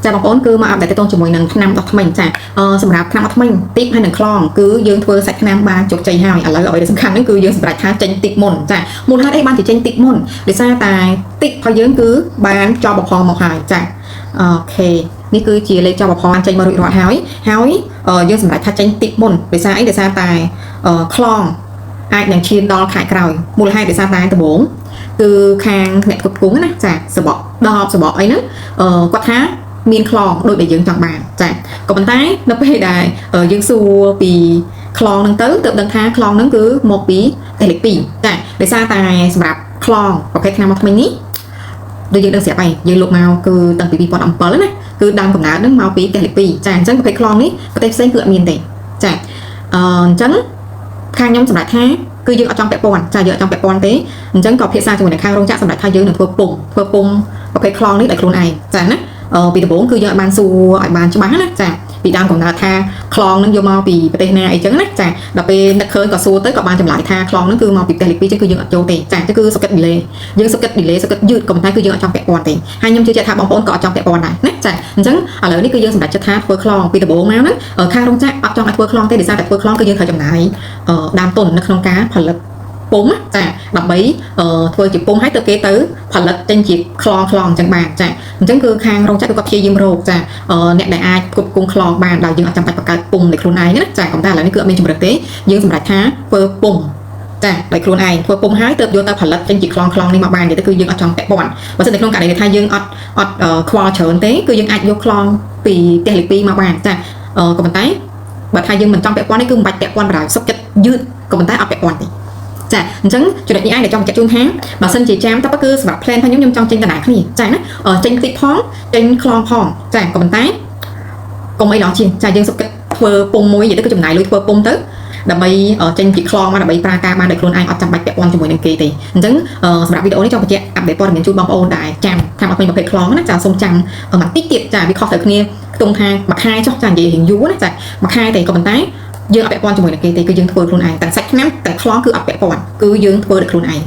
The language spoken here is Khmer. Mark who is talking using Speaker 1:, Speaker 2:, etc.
Speaker 1: ចាបងប្អូនគឺមកអាប់ដេតតទៅជាមួយនឹងឆ្នាំដុសថ្មីចាសម្រាប់ឆ្នាំដុសថ្មីទីកហើយនឹងខ្លងគឺយើងធ្វើសាច់ឆ្នាំបានជោគជ័យហើយឥឡូវអ្វីដែលសំខាន់ហ្នឹងគឺយើងសម្រេចថាចេញទីកមុនចាមូលហេតុអីបានជាចេញទីកមុនដោយសារតែទីករបស់យើងគឺបានចប់បផលមកហើយចាអូខេនេះគឺជាលេខចប់បផលចេញមករួចរាល់ហើយយើងសម្រេចថាចេញទីកមុនដោយសារអីដោយសារតែខ្លងអាចនឹងឈានដល់ខែក្រោយមូលហេតុដោយសារតែដំបូងគឺខាងអ្នកគ្រប់គ្រងណាចាសបក10សបកអីហ្នឹងគាត់ថាមានខ្លងដូចដែលយើងចង់បានចាក៏ប៉ុន្តែនៅពេលដែលយើងសួរពីខ្លងហ្នឹងទៅទើបដឹងថាខ្លងហ្នឹងគឺមកពីលេខ2ចាដោយសារតែសម្រាប់ខ្លងប្រភេទឆ្នាំមកថ្មីនេះដូចយើងដឹងស្រាប់ហើយយើងលោកមកគឺតាំងពី2007ណាគឺដើមកំណើតហ្នឹងមកពីលេខ2ចាអញ្ចឹងប្រភេទខ្លងនេះប្រទេសផ្សេងគឺអត់មានទេចាអញ្ចឹងខាងខ្ញុំសម្រាប់ថាគឺយើងអត់ចង់ពាក់ព័ន្ធចាយើងអត់ចង់ពាក់ព័ន្ធទេអញ្ចឹងក៏ភាសាជាមួយនឹងខាងរោងចក្រសម្រាប់ថាយើងនឹងធ្វើពុំប្រភេទខ្លងនេះដោយខ្លួនឯងចាណាពីដំបូងគឺយើងអាចបានសួរឲ្យបានច្បាស់ណាចាពីដើមកំណើតថាខ្លងនឹងយកមកពីប្រទេសណាអីចឹងណាចាដល់ពេលនឹកឃើញក៏សួរទៅក៏បានចម្លើយថាខ្លងនឹងគឺមកពីប្រទេសលេខ2ចឹងគឺយើងអត់ចូលទេចាគឺសកិត delay យើងសកិត delay សកិតយឺតក៏ប៉ុន្តែគឺយើងអត់ចង់ពាក់ព័ន្ធទេហើយខ្ញុំជឿជាក់ថាបងប្អូនក៏អត់ចង់ពាក់ព័ន្ធដែរណាចាអញ្ចឹងឥឡូវនេះគឺយើងសម្រេចចិត្តថាធ្វើខ្លងពីដំបូងមកហ្នឹងខាងរោងចក្រអត់ចង់ឲ្យធ្វើខ្លងទេដោយសារតែធ្វើខ្លងគឺយើងត្រូវចំណាយដើមទុននៅក្នុងការផលិតពុំចាដើម្បីធ្វើជាពុំឲ្យទៅគេទៅផលិតចេញជាខ្លងអញ្ចឹងបានចាអញ្ចឹងគឺខាងរោងចក្រគាត់ព្យាយាមរកចាអ្នកដែលអាចគ្រប់គ្រងខ្លងបានដោយយើងអត់ចាំបាច់បង្កើតពុំដោយខ្លួនឯងណាចាប៉ុន្តែឥឡូវនេះគឺអត់មានជំរឿនទេយើងសម្រេចថាធ្វើពុំចាដោយខ្លួនឯងធ្វើពុំហើយទើបយកទៅផលិតចេញជាខ្លងនេះមកបានទេគឺយើងអត់ចង់ពាក់ព័ន្ធបើមិននៅក្នុងករណីថាយើងអត់ខ្វល់ច្រើនទេគឺយើងអាចយកខ្លងពីផ្ទះលេខ2មកបានចាក៏ប៉ុន្តែបើថាយើងមិនចង់ពាក់ព័ន្ធនេះគឺមិនបាច់ពាក់ព័ន្ធបណ្ដោយសុខចិត្តយឺតក៏ប៉ុន្តែអត់ពាក់ព័ន្ធទេចាអញ្ចឹងចំណុចនេះឯងដែលចង់បញ្ជាក់ជូនថាបើសិនជាចាំតើគឺសម្រាប់ plan របស់ខ្ញុំចង់ចេញកណ្ដាលគ្នាចាណាចេញតិចផងចេញខ្លងផងចាក៏ប៉ុន្តែកុំអីដល់ជាងចាយើងសុខចិត្តធ្វើពុំមួយនិយាយទៅគឺចំណាយលុយធ្វើពុំទៅដើម្បីចេញពីខ្លងមកដើម្បីប្រើការបានដោយខ្លួនឯងអត់ចាំបាច់ពាក់ព័ន្ធជាមួយនឹងគេទេអញ្ចឹងសម្រាប់វីដេអូនេះចង់បញ្ជាក់អាប់ដេតព័ត៌មានជូនបងប្អូនដែលចាំថាមកពេញប្រភេទខ្លងណាចាសូមចាំមួយតិចទៀតចាវាខុសត្រូវគ្នាខ្ទង់ថាមួយខែចុះចានិយាយរៀងយូរណាចាមួយខែទេក៏ប៉ុន្តែយើងអត់ពាក់ព័ន្ធជាមួយនឹងគេទេគឺយើងធ្វើខ្លួនឯងទាំងសាច់ឆ្នាំទាំងខ្លងគឺអត់ពាក់ព័ន្ធគឺយើងធ្វើដោយខ្លួនឯង